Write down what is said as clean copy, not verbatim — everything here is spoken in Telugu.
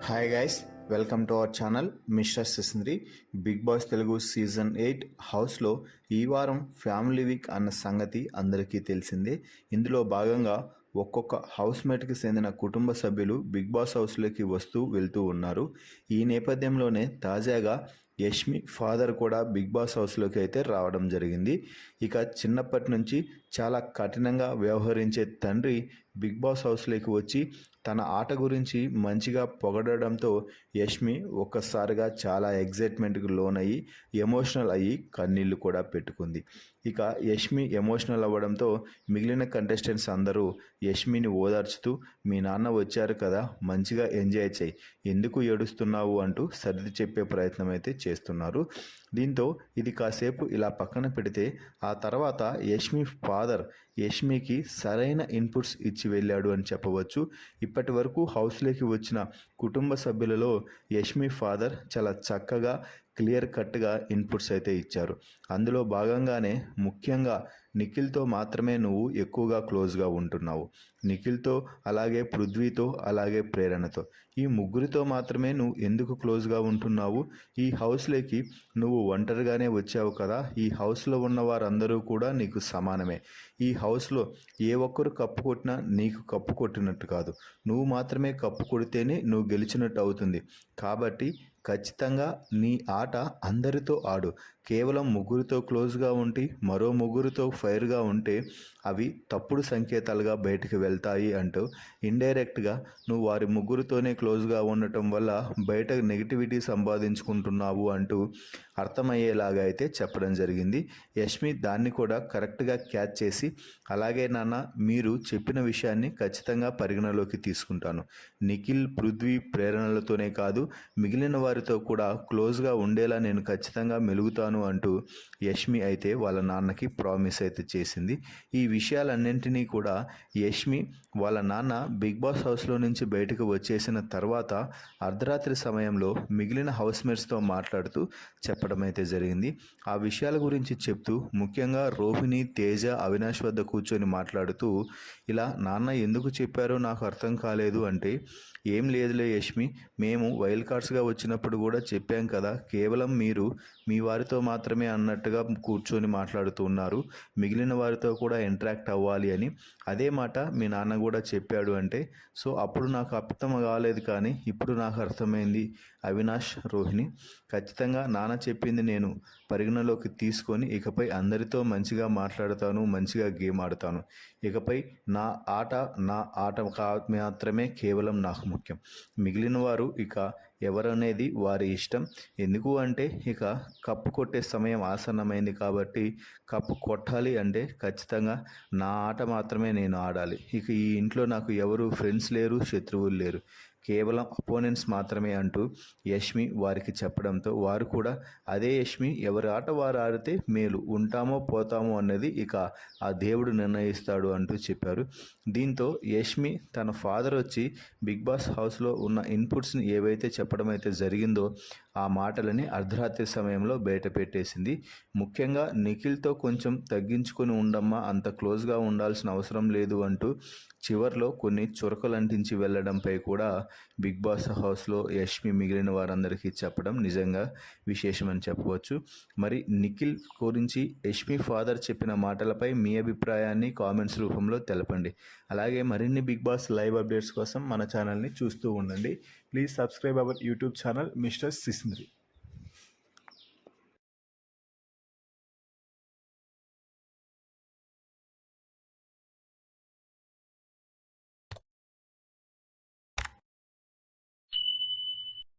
Hi guys, welcome to our channel mister Sisindri. Big boss Telugu season 8 హౌస్లో ఈ వారం ఫ్యామిలీ వీక్ అన్న సంగతి అందరికీ తెలిసిందే. ఇందులో భాగంగా ఒక్కొక్క హౌస్మేట్కి చెందిన కుటుంబ సభ్యులు బిగ్ బాస్ హౌస్లోకి వస్తూ వెళ్తూ ఉన్నారు. ఈ నేపథ్యంలోనే తాజాగా యష్మి ఫాదర్ కూడా బిగ్ బాస్ హౌస్లోకి అయితే రావడం జరిగింది. ఇక చిన్నప్పటి నుంచి చాలా కఠినంగా వ్యవహరించే తండ్రి బిగ్ బాస్ హౌస్లోకి వచ్చి తన ఆట గురించి మంచిగా పొగడడంతో యష్మి ఒక్కసారిగా చాలా ఎగ్జైట్మెంట్కి లోనయ్యి ఎమోషనల్ అయ్యి కన్నీళ్లు కూడా పెట్టుకుంది. ఇక యష్మి ఎమోషనల్ అవ్వడంతో మిగిలిన కంటెస్టెంట్స్ అందరూ యష్మిని ఓదార్చుతూ, మీ నాన్న వచ్చారు కదా, మంచిగా ఎంజాయ్ చేయి, ఎందుకు ఏడుస్తున్నావు అంటూ సర్ది చెప్పే ప్రయత్నం అయితే చేస్తున్నారు. దీంతో ఇది కాసేపు ఇలా పక్కన పెడితే ఆ తర్వాత యష్మి ఫాదర్ యష్మికి సరైన ఇన్పుట్స్ ఇచ్చి వెళ్ళాడు అని చెప్పవచ్చు. ఇప్పటి వరకు హౌస్లోకి వచ్చిన కుటుంబ సభ్యులలో యష్మి ఫాదర్ చాలా చక్కగా క్లియర్ కట్గా ఇన్పుట్స్ అయితే ఇచ్చారు. అందులో భాగంగానే ముఖ్యంగా నిఖిల్తో మాత్రమే నువ్వు ఎక్కువగా క్లోజ్గా ఉంటున్నావు, నిఖిల్తో, అలాగే పృథ్వీతో, అలాగే ప్రేరణతో, ఈ ముగ్గురితో మాత్రమే నువ్వు ఎందుకు క్లోజ్గా ఉంటున్నావు? ఈ హౌస్లోకి నువ్వు ఒంటరిగానే వచ్చావు కదా, ఈ హౌస్లో ఉన్న వారందరూ కూడా నీకు సమానమే. ఈ హౌస్లో ఏ ఒక్కరు కప్పు కొట్టినా నీకు కప్పు కొట్టినట్టు కాదు, నువ్వు మాత్రమే కప్పు కొడితేనే నువ్వు గెలిచినట్టు అవుతుంది. కాబట్టి ఖచ్చితంగా నీ ఆట అందరితో ఆడు. కేవలం ముగ్గురితో క్లోజ్గా ఉండి మరో ముగ్గురితో ఫైర్గా ఉంటే అవి తప్పుడు సంకేతాలుగా బయటకు వెళ్తాయి అంటూ ఇండైరెక్ట్గా నువ్వు వారి ముగ్గురితోనే క్లోజ్గా ఉండటం వల్ల బయట నెగిటివిటీ సంపాదించుకుంటున్నావు అంటూ అర్థమయ్యేలాగా అయితే చెప్పడం జరిగింది. యష్మి దాన్ని కూడా కరెక్ట్గా క్యాచ్ చేసి, అలాగే నాన్న, మీరు చెప్పిన విషయాన్ని ఖచ్చితంగా పరిగణలోకి తీసుకుంటాను, నిఖిల్, పృథ్వీ, ప్రేరణలతోనే కాదు మిగిలిన వారితో కూడా క్లోజ్గా ఉండేలా నేను ఖచ్చితంగా మెలుగుతాను అంటూ యష్మి అయితే వాళ్ళ నాన్నకి ప్రామిస్ అయితే చేసింది. ఈ విషయాలన్నింటినీ కూడా యష్మి వాళ్ళ నాన్న బిగ్ బాస్ హౌస్లో నుంచి బయటకు వచ్చేసిన తర్వాత అర్ధరాత్రి సమయంలో మిగిలిన హౌస్మేట్స్తో మాట్లాడుతూ చెప్పడం అయితే జరిగింది. ఆ విషయాల గురించి చెప్తూ ముఖ్యంగా రోహిణి, తేజ, అవినాష్ వద్ద కూర్చొని మాట్లాడుతూ, ఇలా నాన్న ఎందుకు చెప్పారో నాకు అర్థం కాలేదు అంటే, ఏం లేదులే యష్మి, మేము వైల్డ్ కార్డ్స్గా వచ్చినప్పుడు కూడా చెప్పాం కదా, కేవలం మీరు మీ వారితో మాత్రమే అన్నట్టుగా కూర్చొని మాట్లాడుతూ ఉన్నారు, మిగిలిన వారితో కూడా ఇంటరాక్ట్ అవ్వాలి అని. అదే మాట మీ నాన్న కూడా చెప్పాడు అంటే, సో అప్పుడు నాకు అర్థం కాలేదు, కానీ ఇప్పుడు నాకు అర్థమైంది అవినాష్, రోహిణి, ఖచ్చితంగా నాన్న చెప్పింది నేను పరిగణలోకి తీసుకొని ఇకపై అందరితో మంచిగా మాట్లాడతాను, మంచిగా గేమ్ ఆడతాను. ఇకపై నా ఆట మాత్రమే కేవలం నాకు ముఖ్యం, మిగిలిన వారు ఇక ఎవరనేది వారి ఇష్టం. ఎందుకు అంటే ఇక కప్పు కొట్టే సమయం ఆసన్నమైంది కాబట్టి కప్పు కొట్టాలి అంటే ఖచ్చితంగా నా ఆట మాత్రమే నేను ఆడాలి. ఇక ఈ ఇంట్లో నాకు ఎవరు ఫ్రెండ్స్ లేరు, శత్రువులు లేరు, కేవలం అపోనెంట్స్ మాత్రమే అంటూ యష్మి వారికి చెప్పడంతో వారు కూడా అదే యష్మి, ఎవరి ఆట వారు ఆడితే మేలు, ఉంటామో పోతామో అన్నది ఇక ఆ దేవుడు నిర్ణయిస్తాడు అంటూ చెప్పారు. దీంతో యష్మి తన ఫాదర్ వచ్చి బిగ్ బాస్ హౌస్లో ఉన్న ఇన్పుట్స్ని ఏవైతే చెప్పడం అయితే జరిగిందో ఆ మాటలని అర్ధరాత్రి సమయంలో బయట పెట్టేసింది. ముఖ్యంగా నిఖిల్తో కొంచెం తగ్గించుకొని ఉండమ్మా, అంత క్లోజ్గా ఉండాల్సిన అవసరం లేదు అంటూ చివర్లో కొన్ని చురకలు అంటించి వెళ్ళడంపై కూడా బిగ్ బాస్ హౌస్లో యష్మి మిగిలిన వారందరికీ చెప్పడం నిజంగా విశేషమని చెప్పవచ్చు. మరి నిఖిల్ గురించి యష్మి ఫాదర్ చెప్పిన మాటలపై మీ అభిప్రాయాన్ని కామెంట్స్ రూపంలో తెలపండి. అలాగే మరిన్ని బిగ్ బాస్ లైవ్ అప్డేట్స్ కోసం మన ఛానల్ని చూస్తూ ఉండండి. Please subscribe our YouTube channel mister సిసింద్రి.